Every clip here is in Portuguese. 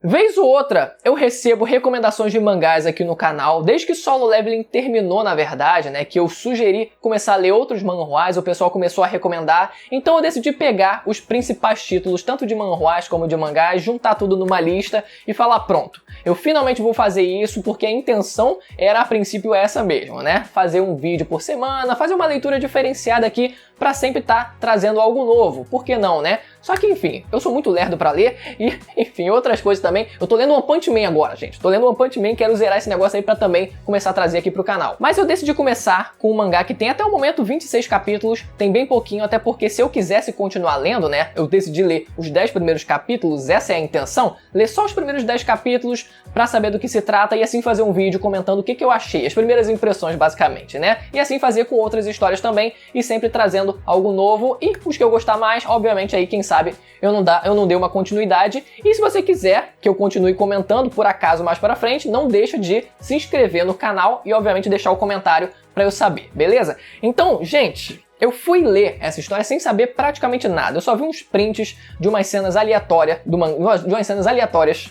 Vez ou outra, eu recebo recomendações de mangás aqui no canal, desde que Solo Leveling terminou, na verdade, né, que eu sugeri começar a ler outros manhwas, o pessoal começou a recomendar, então eu decidi pegar os principais títulos, tanto de manhwas como de mangás, juntar tudo numa lista e falar, pronto, eu finalmente vou fazer isso, porque a intenção era, a princípio, essa mesmo, né, fazer um vídeo por semana, fazer uma leitura diferenciada aqui, pra sempre estar trazendo algo novo, por que não, né? Só que, enfim, eu sou muito lerdo pra ler e, enfim, outras coisas também. Eu tô lendo One Punch Man agora, gente. Tô lendo One Punch Man, quero zerar esse negócio aí pra também começar a trazer aqui pro canal. Mas eu decidi começar com um mangá que tem até o momento 26 capítulos, tem bem pouquinho, até porque se eu quisesse continuar lendo, né, eu decidi ler os 10 primeiros capítulos, essa é a intenção, ler só os primeiros 10 capítulos pra saber do que se trata e assim fazer um vídeo comentando o que eu achei, as primeiras impressões, basicamente, né? E assim fazer com outras histórias também e sempre trazendo algo novo e os que eu gostar mais, obviamente aí quem sabe eu não dei uma continuidade. E se você quiser que eu continue comentando por acaso mais pra frente, não deixa de se inscrever no canal e obviamente deixar o comentário pra eu saber, beleza? Então, gente, eu fui ler essa história sem saber praticamente nada. Eu só vi uns prints de umas cenas aleatórias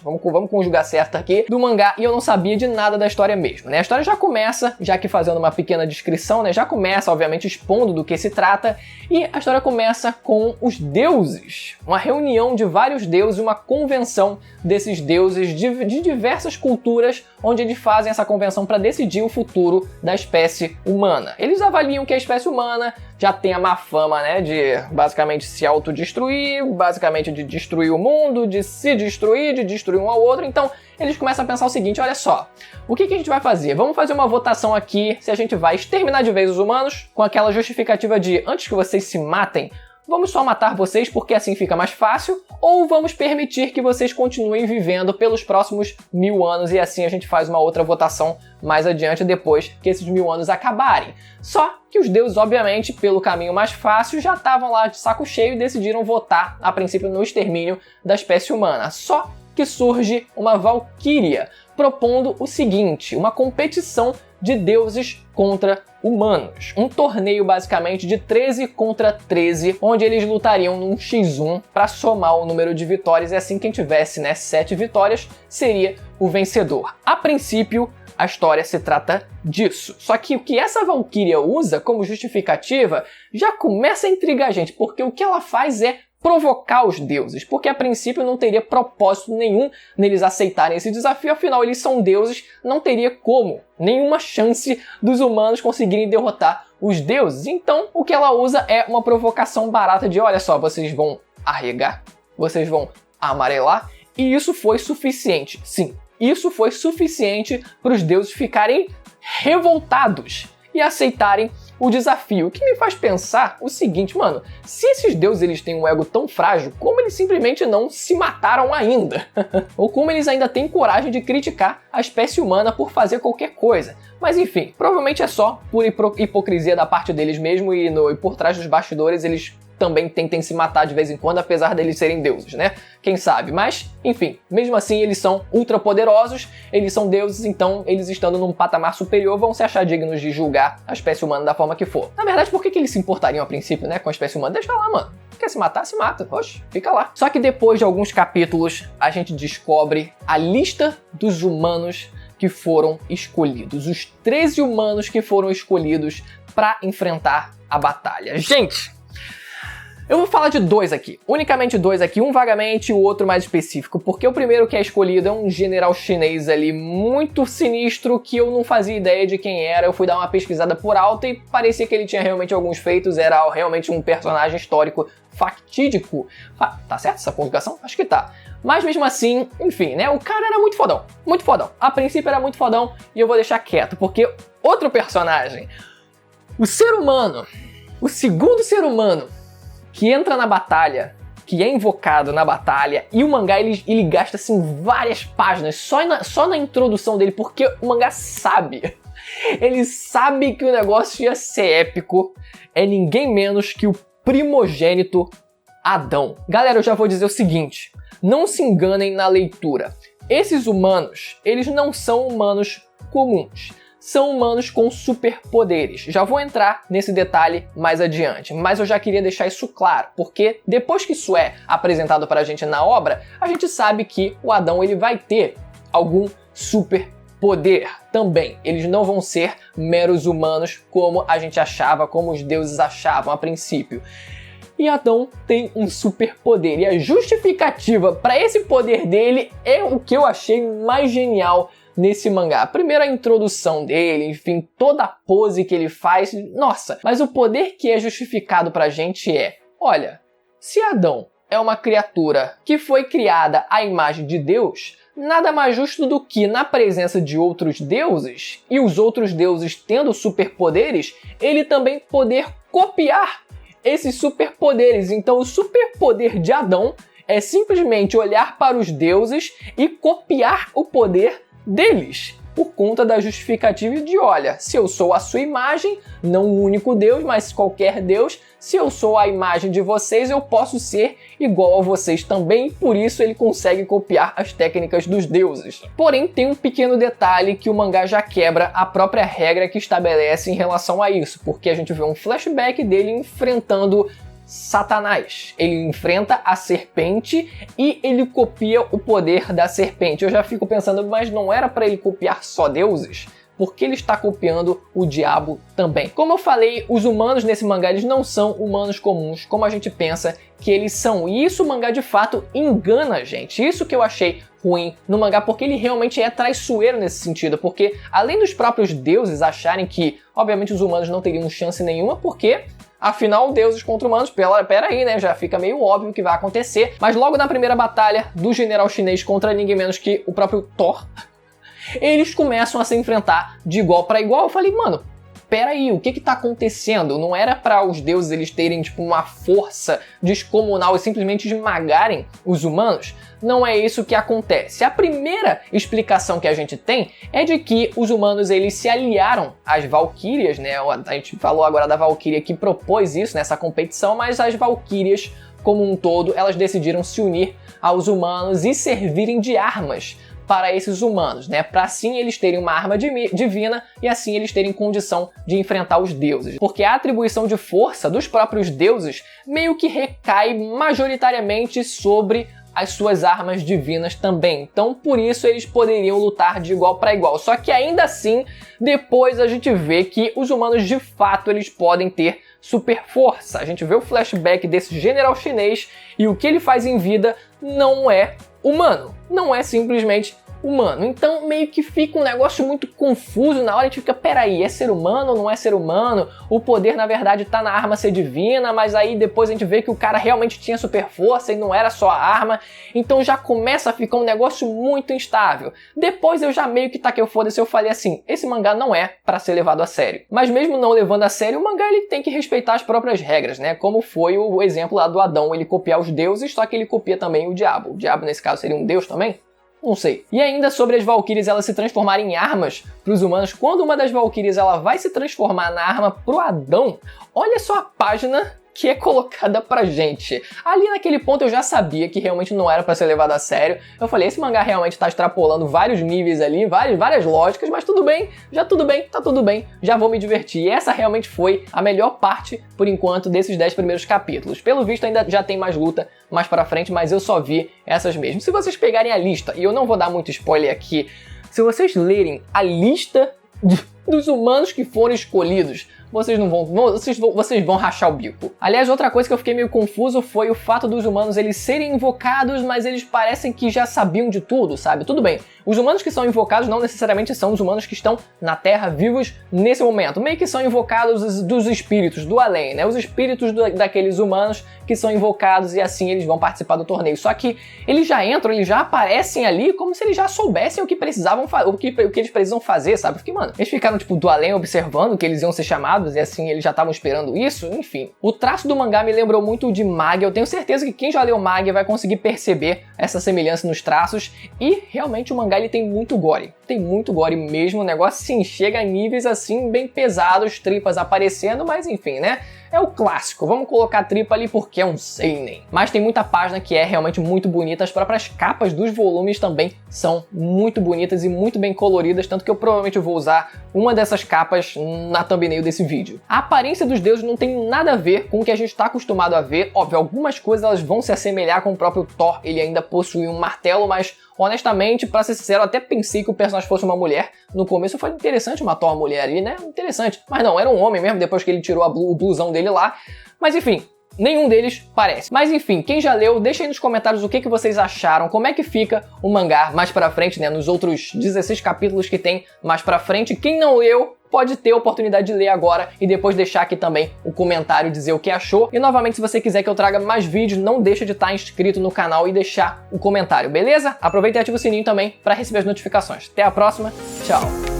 vamos conjugar certo aqui, do mangá, e eu não sabia de nada da história mesmo, né? A história já começa, já que fazendo uma pequena descrição, né? Já começa, obviamente, expondo do que se trata, e a história começa com os deuses. Uma reunião de vários deuses, uma convenção desses deuses de diversas culturas, onde eles fazem essa convenção para decidir o futuro da espécie humana. Eles avaliam que a espécie humana já tem a má fama, né, de basicamente se autodestruir, basicamente de destruir o mundo, de se destruir, de destruir um ao outro. Então, eles começam a pensar o seguinte, olha só, o que a gente vai fazer? Vamos fazer uma votação aqui se a gente vai exterminar de vez os humanos, com aquela justificativa de, antes que vocês se matem, vamos só matar vocês porque assim fica mais fácil, ou vamos permitir que vocês continuem vivendo pelos próximos 1000 anos e assim a gente faz uma outra votação mais adiante depois que esses 1000 anos acabarem. Só que os deuses, obviamente, pelo caminho mais fácil, já estavam lá de saco cheio e decidiram votar, a princípio, no extermínio da espécie humana. Só que surge uma valquíria propondo o seguinte, uma competição de deuses contra humanos. Um torneio basicamente de 13 contra 13, onde eles lutariam num x1 para somar o número de vitórias e assim quem tivesse, né, 7 vitórias seria o vencedor. A princípio, a história se trata disso. Só que o que essa valquíria usa como justificativa já começa a intrigar a gente, porque o que ela faz é provocar os deuses, porque a princípio não teria propósito nenhum neles aceitarem esse desafio, afinal eles são deuses, não teria como, nenhuma chance dos humanos conseguirem derrotar os deuses. Então o que ela usa é uma provocação barata de, olha só, vocês vão arregar, vocês vão amarelar, e isso foi suficiente, sim, isso foi suficiente para os deuses ficarem revoltados e aceitarem o desafio, o que me faz pensar o seguinte, mano, se esses deuses eles têm um ego tão frágil, como eles simplesmente não se mataram ainda? Ou como eles ainda têm coragem de criticar a espécie humana por fazer qualquer coisa? Mas enfim, provavelmente é só por hipocrisia da parte deles mesmo e por trás dos bastidores eles também tentem se matar de vez em quando, apesar deles serem deuses, né? Quem sabe? Mas, enfim, mesmo assim eles são ultra poderosos, eles são deuses, então eles estando num patamar superior vão se achar dignos de julgar a espécie humana da forma que for. Na verdade, por que eles se importariam a princípio, né, com a espécie humana? Deixa lá, mano. Quer se matar? Se mata. Oxe, fica lá. Só que depois de alguns capítulos, a gente descobre a lista dos humanos que foram escolhidos. Os 13 humanos que foram escolhidos para enfrentar a batalha. Gente! Eu vou falar de 2 aqui, unicamente 2 aqui, um vagamente e o outro mais específico, porque o primeiro que é escolhido é um general chinês ali muito sinistro que eu não fazia ideia de quem era, eu fui dar uma pesquisada por alto e parecia que ele tinha realmente alguns feitos, era realmente um personagem histórico factídico. Tá certo essa conjugação? Acho que tá. Mas mesmo assim, enfim, né, o cara era muito fodão, muito fodão. A princípio era muito fodão e eu vou deixar quieto, porque outro personagem, o ser humano, o segundo ser humano, que entra na batalha, que é invocado na batalha, e o mangá ele gasta assim várias páginas só na introdução dele, porque o mangá sabe, ele sabe que o negócio ia ser épico, é ninguém menos que o primogênito Adão. Galera, eu já vou dizer o seguinte, não se enganem na leitura, esses humanos, eles não são humanos comuns, são humanos com superpoderes. Já vou entrar nesse detalhe mais adiante, mas eu já queria deixar isso claro, porque depois que isso é apresentado para a gente na obra, a gente sabe que o Adão ele vai ter algum superpoder também. Eles não vão ser meros humanos como a gente achava, como os deuses achavam a princípio. E Adão tem um superpoder, e a justificativa para esse poder dele é o que eu achei mais genial nesse mangá. Primeiro a introdução dele, enfim, toda a pose que ele faz, nossa. Mas o poder que é justificado pra gente é, olha, se Adão é uma criatura que foi criada à imagem de Deus, nada mais justo do que, na presença de outros deuses, e os outros deuses tendo superpoderes, ele também poder copiar esses superpoderes. Então o superpoder de Adão é simplesmente olhar para os deuses e copiar o poder deles, por conta da justificativa de, olha, se eu sou a sua imagem, não um único Deus, mas qualquer Deus, se eu sou a imagem de vocês, eu posso ser igual a vocês também, por isso ele consegue copiar as técnicas dos deuses. Porém, tem um pequeno detalhe que o mangá já quebra a própria regra que estabelece em relação a isso, porque a gente vê um flashback dele enfrentando Satanás. Ele enfrenta a serpente e ele copia o poder da serpente. Eu já fico pensando, mas não era para ele copiar só deuses? Por que ele está copiando o diabo também? Como eu falei, os humanos nesse mangá eles não são humanos comuns, como a gente pensa que eles são. E isso o mangá de fato engana a gente. Isso que eu achei ruim no mangá, porque ele realmente é traiçoeiro nesse sentido. Porque além dos próprios deuses acharem que, obviamente, os humanos não teriam chance nenhuma, porque afinal, deuses contra humanos, pera aí, né? Já fica meio óbvio que vai acontecer. Mas logo na primeira batalha do general chinês contra ninguém menos que o próprio Thor, eles começam a se enfrentar de igual para igual. Eu falei, mano, pera aí, o que tá acontecendo? Não era para os deuses eles terem tipo uma força descomunal e simplesmente esmagarem os humanos? Não é isso que acontece. A primeira explicação que a gente tem é de que os humanos eles se aliaram às Valquírias, né? A gente falou agora da Valquíria que propôs isso nessa competição, mas as Valquírias como um todo, elas decidiram se unir aos humanos e servirem de armas para esses humanos, né? Para assim eles terem uma arma divina e assim eles terem condição de enfrentar os deuses. Porque a atribuição de força dos próprios deuses meio que recai majoritariamente sobre as suas armas divinas também. Então, por isso eles poderiam lutar de igual para igual. Só que ainda assim, depois a gente vê que os humanos de fato eles podem ter super força. A gente vê o flashback desse general chinês e o que ele faz em vida não é humano. Não é simplesmente humano. Então meio que fica um negócio muito confuso na hora, a gente fica, peraí, é ser humano ou não é ser humano? O poder na verdade tá na arma ser divina, mas aí depois a gente vê que o cara realmente tinha super força e não era só a arma, então já começa a ficar um negócio muito instável. Depois eu já meio que taquei o foda-se, eu falei assim, esse mangá não é pra ser levado a sério. Mas mesmo não levando a sério, o mangá ele tem que respeitar as próprias regras, né? Como foi o exemplo lá do Adão, ele copiar os deuses, só que ele copia também o diabo. O diabo nesse caso seria um deus também? Não sei. E ainda sobre as Valquírias elas se transformarem em armas para os humanos, quando uma das Valquírias ela vai se transformar na arma pro Adão, olha só a página que é colocada pra gente. Ali naquele ponto eu já sabia que realmente não era pra ser levado a sério. Eu falei, esse mangá realmente tá extrapolando vários níveis ali, várias lógicas, mas tudo bem, tá tudo bem, já vou me divertir. E essa realmente foi a melhor parte, por enquanto, desses 10 primeiros capítulos. Pelo visto ainda já tem mais luta mais pra frente, mas eu só vi essas mesmo. Se vocês pegarem a lista, e eu não vou dar muito spoiler aqui, se vocês lerem a lista dos humanos que foram escolhidos, vocês vão rachar o bico. Aliás, outra coisa que eu fiquei meio confuso foi o fato dos humanos eles serem invocados, mas eles parecem que já sabiam de tudo, sabe? Tudo bem, os humanos que são invocados não necessariamente são os humanos que estão na Terra vivos nesse momento. Meio que são invocados dos espíritos do além, né? Os espíritos daqueles humanos que são invocados e assim eles vão participar do torneio. Só que eles já entram, eles já aparecem ali como se eles já soubessem o que precisavam o que eles precisam fazer, sabe? Porque, mano, eles ficaram tipo do além observando que eles iam ser chamados e assim eles já estavam esperando isso, enfim. O traço do mangá me lembrou muito de Magia, eu tenho certeza que quem já leu Magia vai conseguir perceber essa semelhança nos traços e realmente o mangá ele tem muito gore mesmo, o negócio sim, chega a níveis assim bem pesados, tripas aparecendo, mas enfim, né? é o clássico, vamos colocar tripa ali porque é um seinen. Mas tem muita página que é realmente muito bonita, as próprias capas dos volumes também são muito bonitas e muito bem coloridas, tanto que eu provavelmente vou usar uma dessas capas na thumbnail desse vídeo. A aparência dos deuses não tem nada a ver com o que a gente está acostumado a ver, óbvio, algumas coisas elas vão se assemelhar com o próprio Thor, ele ainda possui um martelo, mas honestamente, pra ser sincero, eu até pensei que o personagem fosse uma mulher. No começo eu falei, interessante uma Thor mulher ali, né? Interessante. Mas não, era um homem mesmo, depois que ele tirou o blusão dele lá. Mas enfim, nenhum deles parece. Mas enfim, quem já leu, deixa aí nos comentários o que vocês acharam, como é que fica o mangá mais pra frente, né? Nos outros 16 capítulos que tem mais pra frente. Quem não leu, pode ter a oportunidade de ler agora e depois deixar aqui também o comentário, dizer o que achou. E novamente, se você quiser que eu traga mais vídeos, não deixa de estar inscrito no canal e deixar o comentário, beleza? Aproveita e ativa o sininho também para receber as notificações. Até a próxima, tchau!